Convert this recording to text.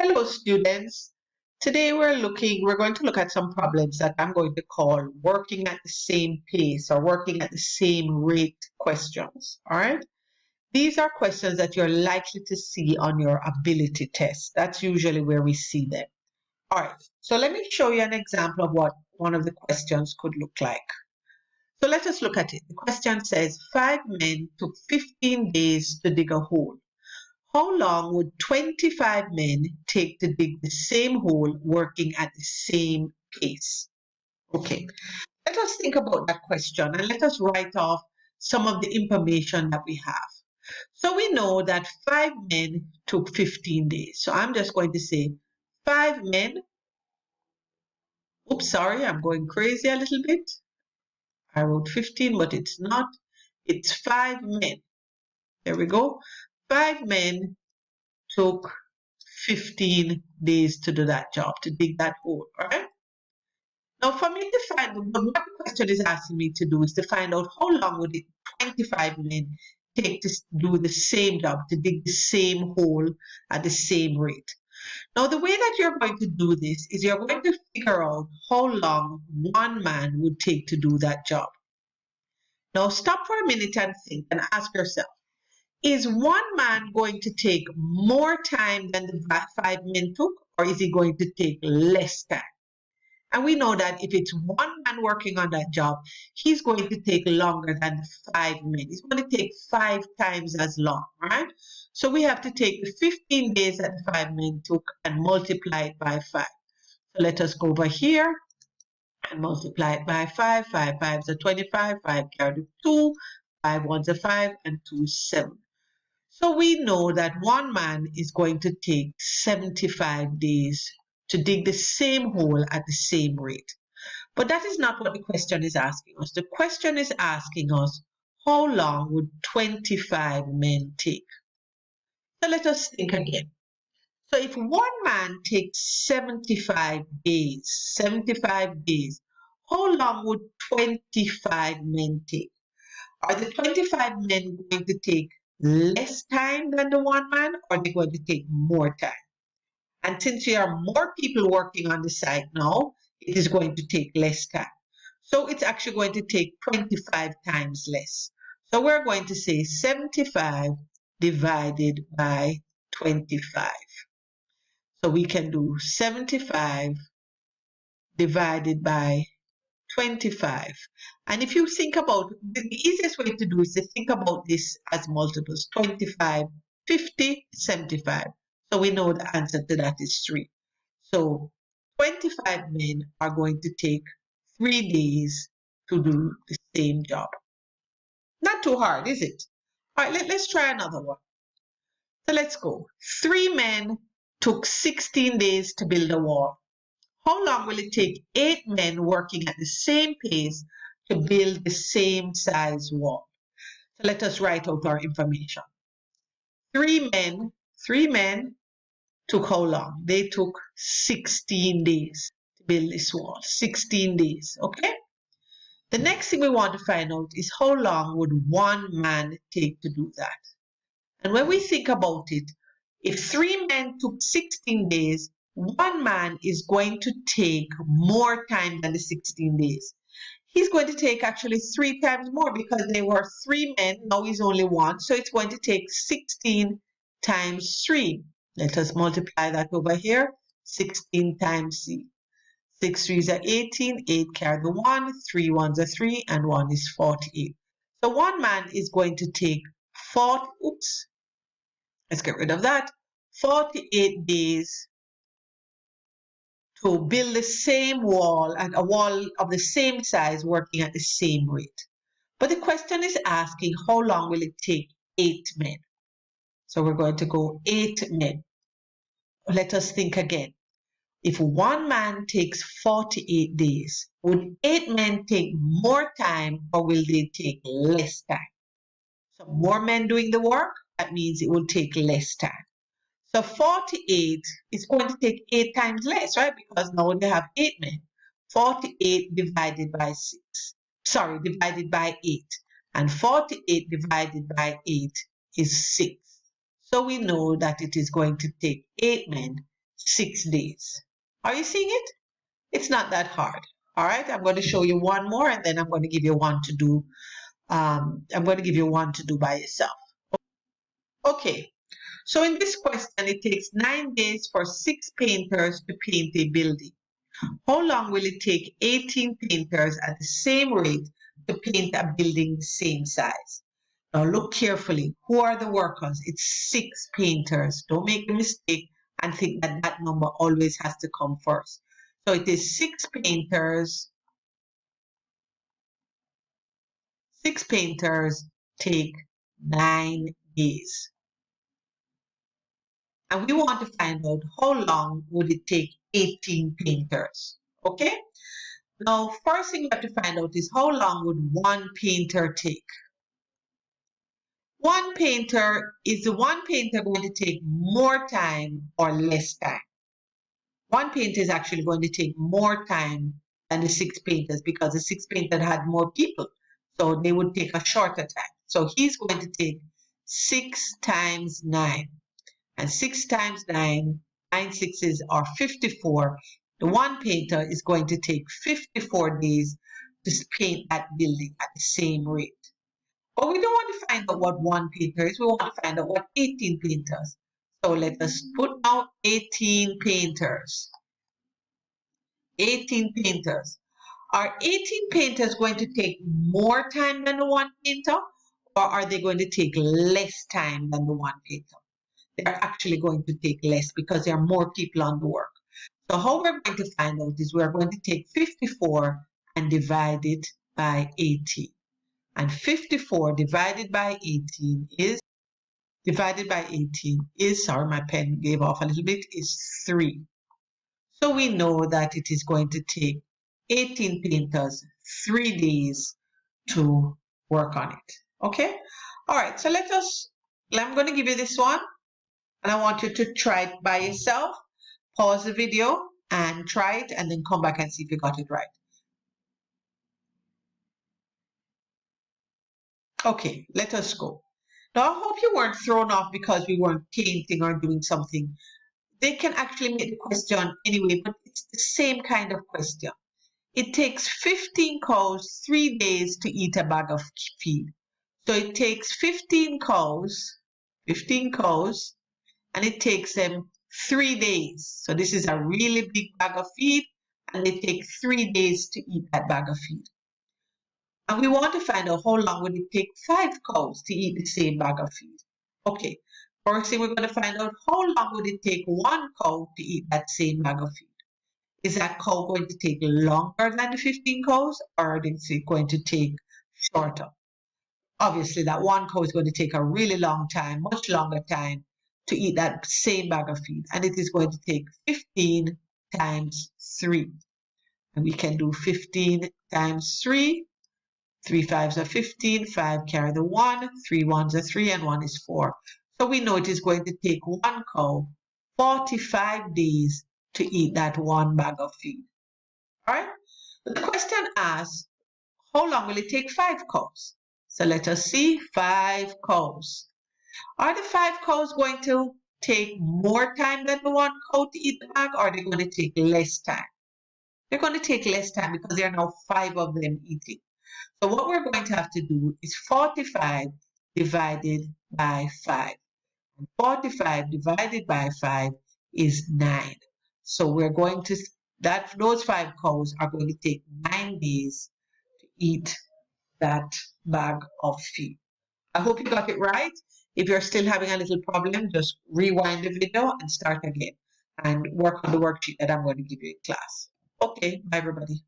Hello students. Today we're going to look at some problems that I'm going to call working at the same pace or working at the same rate questions. All right. These are questions that you're likely to see on your ability test. That's usually where we see them. All right. So let me show you an example of what one of the questions could look like. So let us look at it. The question says 5 men took 15 days to dig a hole. How long would 25 men take to dig the same hole working at the same pace? Okay, let us think about that question and let us write off some of the information that we have. So we know that 5 men took 15 days. So I'm just going to say 5 men. Oops, sorry, I'm going crazy a little bit. I wrote 15, but it's not. It's 5 men. There we go. 5 men took 15 days to do that job, to dig that hole, all right? Now for me to find, what the question is asking me to do is to find out how long would it 25 men take to do the same job, to dig the same hole at the same rate. Now the way that you're going to do this is you're going to figure out how long one man would take to do that job. Now stop for a minute and think and ask yourself, is one man going to take more time than the 5 men took, or is he going to take less time? And we know that if it's one man working on that job, he's going to take longer than the 5 men. He's going to take 5 times as long, right? So we have to take the 15 days that the 5 men took and multiply it by 5. So let us go over here and multiply it by 5. 5 5s are 25, 5 carry the 2, 5 1s are 5, and 2 is 7. So we know that one man is going to take 75 days to dig the same hole at the same rate. But that is not what the question is asking us. The question is asking us, how long would 25 men take? So let us think again. So if one man takes 75 days, how long would 25 men take? Are the 25 men going to take less time than the one man, or are they going to take more time? And since there are more people working on the site now, it is going to take less time. So it's actually going to take 25 times less. So we're going to say 75 divided by 25. So we can do 75 divided by 25. And if you think about, the easiest way to do is to think about this as multiples. 25, 50, 75. So we know the answer to that is 3. So 25 men are going to take 3 days to do the same job. Not too hard, is it? All right, let's try another one. So let's go. 3 men took 16 days to build a wall. How long will it take 8 men working at the same pace to build the same size wall? So let us write out our information. 3 men took how long? They took 16 days to build this wall. 16 days, okay? The next thing we want to find out is how long would one man take to do that? And when we think about it, if 3 men took 16 days, one man is going to take more time than the 16 days. He's going to take actually 3 times more because there were 3 men, now he's only 1. So it's going to take 16 times 3. Let us multiply that over here. 16 times C. 6 3s are 18, 8 carry the 1, 3 1s are 3, and 1 is 48. So one man is going to take 40, oops, let's get rid of that, 48 days to build the same wall, and a wall of the same size working at the same rate. But the question is asking how long will it take 8 men? So we're going to go 8 men. Let us think again. If one man takes 48 days, would 8 men take more time, or will they take less time? So more men doing the work, that means it will take less time. So 48 is going to take 8 times less, right? Because now they have 8 men. 48 divided by 6. Sorry, divided by 8. And 48 divided by 8 is 6. So we know that it is going to take 8 men 6 days. Are you seeing it? It's not that hard. All right, I'm going to show you one more and then I'm going to give you one to do. I'm going to give you one to do by yourself. Okay, so in this question, it takes 9 days for 6 painters to paint a building. How long will it take 18 painters at the same rate to paint a building the same size? Now look carefully. Who are the workers? It's 6 painters. Don't make a mistake and think that that number always has to come first. So it is 6 painters. 6 painters take 9 days. And we want to find out how long would it take 18 painters. Okay? Now, first thing we have to find out is how long would one painter take? Is the one painter going to take more time or less time? One painter is actually going to take more time than the 6 painters because the 6 painters had more people. So they would take a shorter time. So he's going to take 6 times 9. And 6 times 9, 9 sixes are 54. The one painter is going to take 54 days to paint that building at the same rate. But we don't want to find out what one painter is. We want to find out what 18 painters. So let us put out 18 painters. 18 painters. Are 18 painters going to take more time than the one painter? Or are they going to take less time than the one painter? They're actually going to take less because there are more people on the work. So how we're going to find out is we're going to take 54 and divide it by 18. And 54 divided by 18 is, sorry, my pen gave off a little bit, is 3. So we know that it is going to take 18 painters 3 days to work on it. Okay? All right, so I'm going to give you this one. And I want you to try it by yourself. Pause the video and try it and then come back and see if you got it right. Okay, let us go. Now, I hope you weren't thrown off because we weren't painting or doing something. They can actually make the question anyway, but it's the same kind of question. It takes 15 cows 3 days to eat a bag of feed. So it takes 15 cows, and it takes them 3 days. So this is a really big bag of feed, and they take 3 days to eat that bag of feed. And we want to find out how long would it take 5 cows to eat the same bag of feed. Okay, first thing we're going to find out how long would it take 1 cow to eat that same bag of feed. Is that cow going to take longer than the 15 cows, or is it going to take shorter? Obviously, that 1 cow is going to take a really long time, much longer time, to eat that same bag of feed. And it is going to take 15 times 3. And we can do 15 times 3. 3 fives are 15, 5 carry the 1, 3 ones are 3, and 1 is 4. So we know it is going to take 1 cow 45 days to eat that 1 bag of feed. All right? The question asks, how long will it take 5 cows? So let us see, 5 cows. Are the 5 cows going to take more time than the 1 cow to eat the bag, or are they going to take less time? They're going to take less time because there are now 5 of them eating. So what we're going to have to do is 45 divided by 5. And 45 divided by 5 is 9. So we're going to, those 5 cows are going to take 9 days to eat that bag of feed. I hope you got it right. If you're still having a little problem, just rewind the video and start again and work on the worksheet that I'm going to give you in class. Okay, bye everybody.